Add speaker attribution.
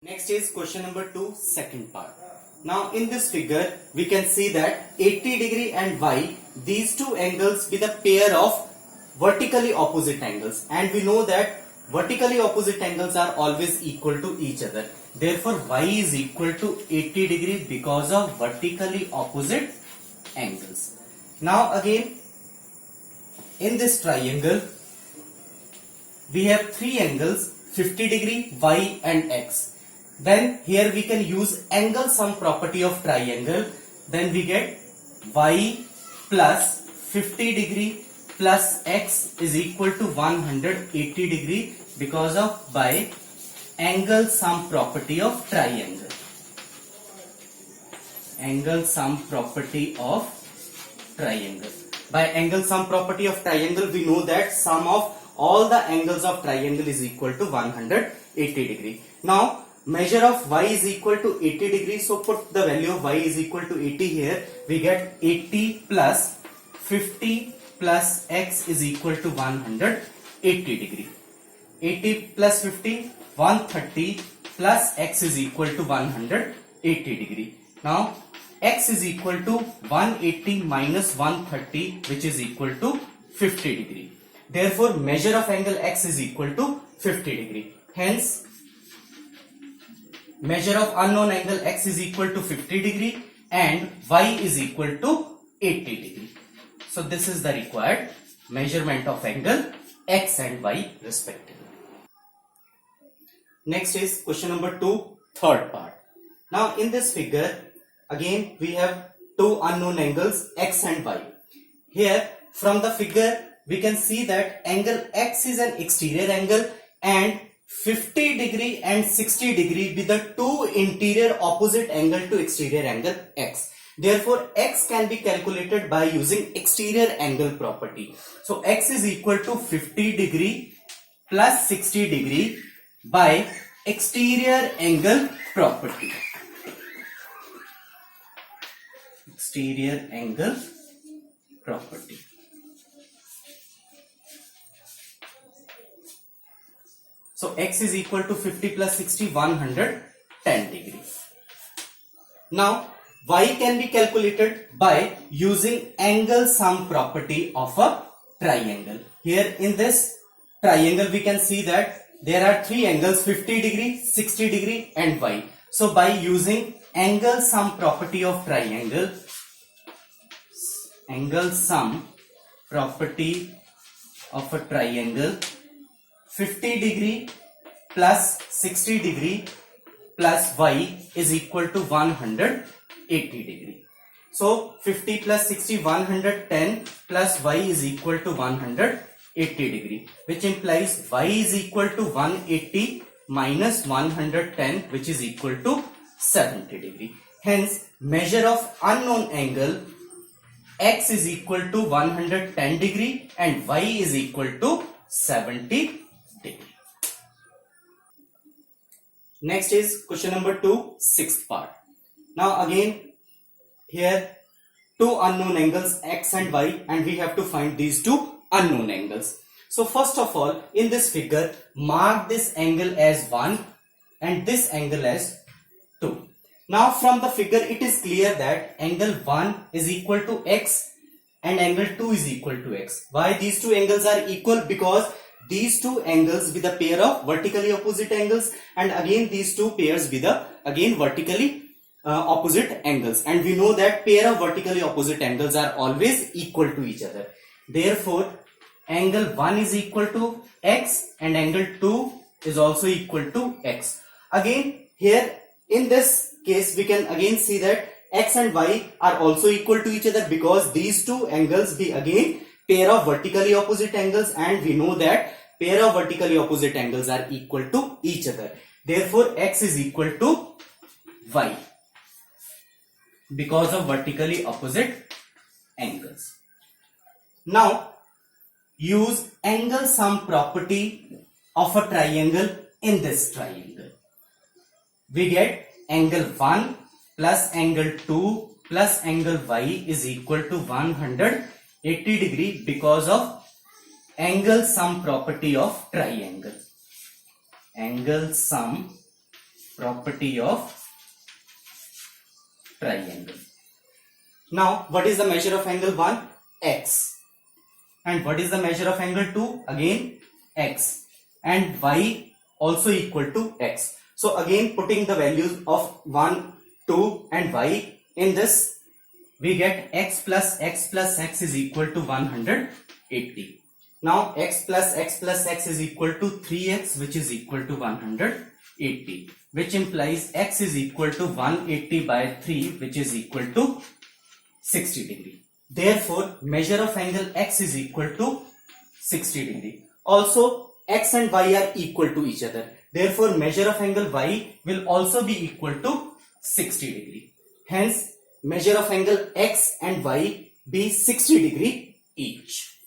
Speaker 1: Next is question number 2, second part. Now in this figure we can see that 80 degree and y, these two angles be the pair of vertically opposite angles, and we know that vertically opposite angles are always equal to each other. Therefore y is equal to 80 degree because of vertically opposite angles. Now again in this triangle we have three angles, 50 degree, y and x. Then here we can use angle sum property of triangle. Then we get y plus 50 degree plus x is equal to 180 degree because of by angle sum property of triangle. Angle sum property of triangle. By angle sum property of triangle we know that sum of all the angles of triangle is equal to 180 degree. Now measure of y is equal to 80 degree, so put the value of y is equal to 80 here. We get 80 plus 50 plus x is equal to 180 degree. 80 plus 50, 130 plus x is equal to 180 degree. Now x is equal to 180 minus 130, which is equal to 50 degree. Therefore measure of angle x is equal to 50 degree. Hence measure of unknown angle x is equal to 50 degree and y is equal to 80 degree. So this is the required measurement of angle x and y respectively. Next is question number 2, third part. Now in this figure again we have two unknown angles x and y. Here from the figure we can see that angle x is an exterior angle and 50 degree and 60 degree be the two interior opposite angle to exterior angle x. Therefore x can be calculated by using exterior angle property. So x is equal to 50 degree plus 60 degree by exterior angle property. Exterior angle property. So x is equal to 50 plus 60, 110 degree. Now y can be calculated by using angle sum property of a triangle. Here in this triangle we can see that there are three angles, 50 degree, 60 degree and y. So by using angle sum property of triangle, angle sum property of a triangle, 50 degree plus 60 degree plus y is equal to 180 degree. So 50 plus 60, 110 plus y is equal to 180 degree, which implies y is equal to 180 minus 110, which is equal to 70 degree. Hence measure of unknown angle x is equal to 110 degree and y is equal to 70 degree. Next is question number 2, sixth part. Now again here two unknown angles x and y, and we have to find these two unknown angles. So first of all in this figure mark this angle as 1 and this angle as 2. Now from the figure it is clear that angle 1 is equal to x and angle 2 is equal to x. Why these two angles are equal? Because these two angles be the pair of vertically opposite angles, and again these two pairs be the again vertically opposite angles, and we know that pair of vertically opposite angles are always equal to each other. Therefore angle 1 is equal to x and angle 2 is also equal to x. Again here in this case we can again see that x and y are also equal to each other because these two angles be again pair of vertically opposite angles, and we know that pair of vertically opposite angles are equal to each other. Therefore x is equal to y because of vertically opposite angles. Now use angle sum property of a triangle in this triangle. We get angle 1 plus angle 2 plus angle y is equal to 180 degree because of angle sum property of triangle. Angle sum property of triangle. Now, what is the measure of angle 1? X. And what is the measure of angle 2? Again, X. And Y also equal to X. So again, putting the values of 1, 2 and Y in this, we get X plus X plus X is equal to 180. Now X plus X plus X is equal to 3X, which is equal to 180, which implies X is equal to 180 by 3, which is equal to 60 degree. Therefore, measure of angle X is equal to 60 degree. Also, X and Y are equal to each other. Therefore, measure of angle Y will also be equal to 60 degree. Hence, measure of angle X and Y be 60 degree each.